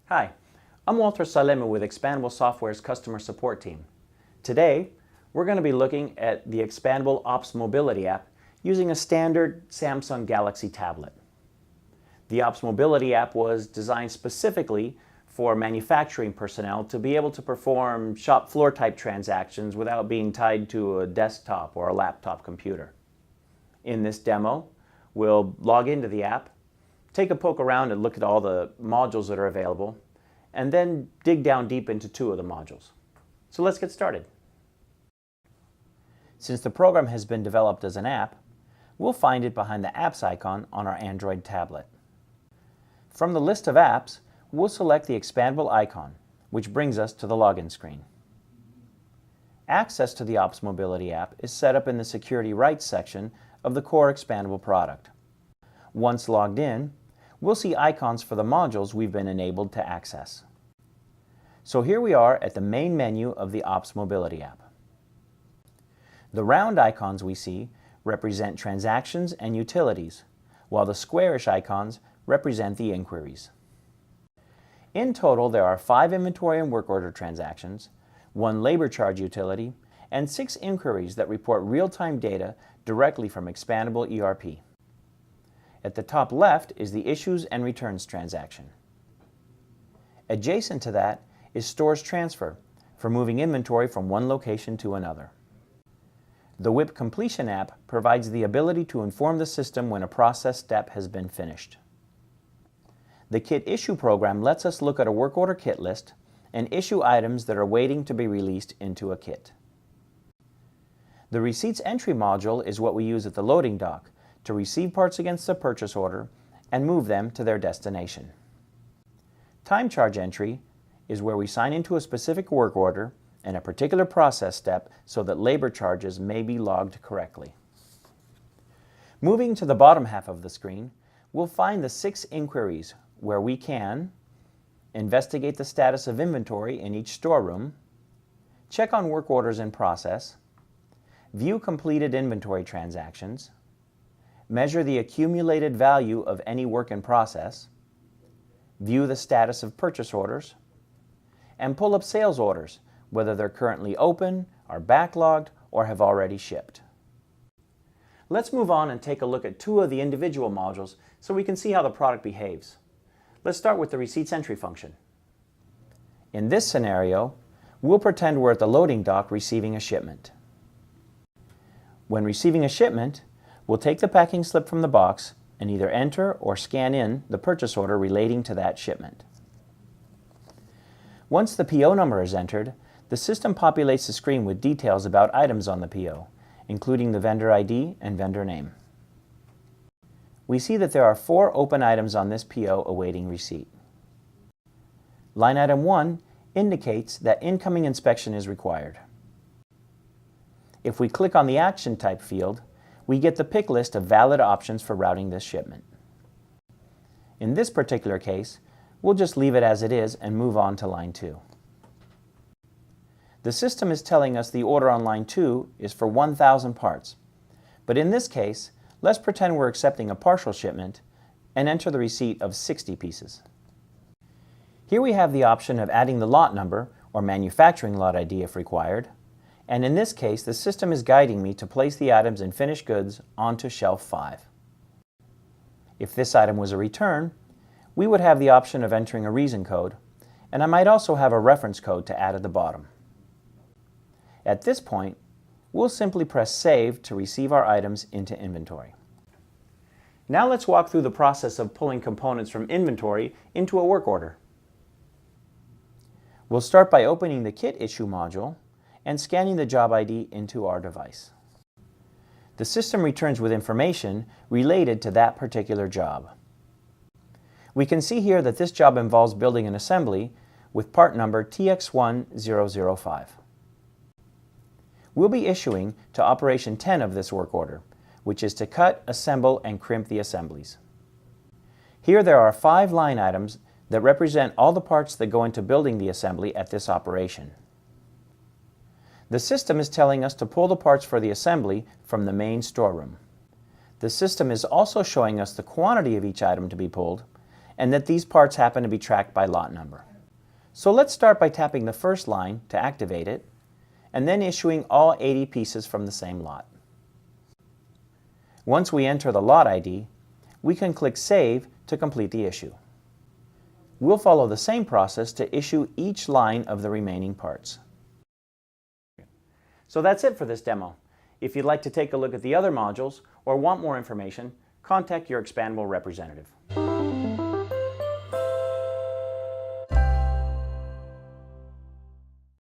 Hi, I'm Walter Salema with Expandable Software's customer support team. Today, we're going to be looking at the Expandable Ops Mobility app using a standard Samsung Galaxy tablet. The Ops Mobility app was designed specifically for manufacturing personnel to be able to perform shop floor type transactions without being tied to a desktop or a laptop computer. In this demo, we'll log into the app, take a poke around and look at all the modules that are available, and then dig down deep into two of the modules. So let's get started. Since the program has been developed as an app, we'll find it behind the Apps icon on our Android tablet. From the list of apps, we'll select the Expandable icon, which brings us to the login screen. Access to the Ops Mobility app is set up in the Security Rights section of the core Expandable product. Once logged in, we'll see icons for the modules we've been enabled to access. So here we are at the main menu of the Ops Mobility app. The round icons we see represent transactions and utilities, while the squarish icons represent the inquiries. In total, there are 5 inventory and work order transactions, 1 labor charge utility, and 6 inquiries that report real-time data directly from Expandable ERP. At the top left is the Issues and Returns transaction. Adjacent to that is Stores Transfer for moving inventory from one location to another. The WIP Completion app provides the ability to inform the system when a process step has been finished. The Kit Issue program lets us look at a work order kit list and issue items that are waiting to be released into a kit. The Receipts Entry module is what we use at the loading dock to receive parts against a purchase order and move them to their destination. Time Charge Entry is where we sign into a specific work order and a particular process step so that labor charges may be logged correctly. Moving to the bottom half of the screen, we'll find the 6 inquiries where we can investigate the status of inventory in each storeroom, check on work orders in process, view completed inventory transactions, measure the accumulated value of any work in process, view the status of purchase orders, and pull up sales orders, whether they're currently open, are backlogged, or have already shipped. Let's move on and take a look at 2 of the individual modules so we can see how the product behaves. Let's start with the Receipts Entry function. In this scenario, we'll pretend we're at the loading dock receiving a shipment. When receiving a shipment, we'll take the packing slip from the box and either enter or scan in the purchase order relating to that shipment. Once the PO number is entered, the system populates the screen with details about items on the PO, including the vendor ID and vendor name. We see that there are 4 open items on this PO awaiting receipt. Line item 1 indicates that incoming inspection is required. If we click on the Action Type field, we get the pick list of valid options for routing this shipment. In this particular case, we'll just leave it as it is and move on to line 2. The system is telling us the order on line 2 is for 1,000 parts, but in this case, let's pretend we're accepting a partial shipment and enter the receipt of 60 pieces. Here we have the option of adding the lot number or manufacturing lot ID if required, and in this case, the system is guiding me to place the items in finished goods onto shelf 5. If this item was a return, we would have the option of entering a reason code, and I might also have a reference code to add at the bottom. At this point, we'll simply press Save to receive our items into inventory. Now let's walk through the process of pulling components from inventory into a work order. We'll start by opening the Kit Issue module and scanning the job ID into our device. The system returns with information related to that particular job. We can see here that this job involves building an assembly with part number TX1005. We'll be issuing to Operation 10 of this work order, which is to cut, assemble, and crimp the assemblies. Here there are 5 line items that represent all the parts that go into building the assembly at this operation. The system is telling us to pull the parts for the assembly from the main storeroom. The system is also showing us the quantity of each item to be pulled and that these parts happen to be tracked by lot number. So let's start by tapping the first line to activate it, and then issuing all 80 pieces from the same lot. Once we enter the lot ID, we can click Save to complete the issue. We'll follow the same process to issue each line of the remaining parts. So that's it for this demo. If you'd like to take a look at the other modules or want more information, contact your Expandable representative.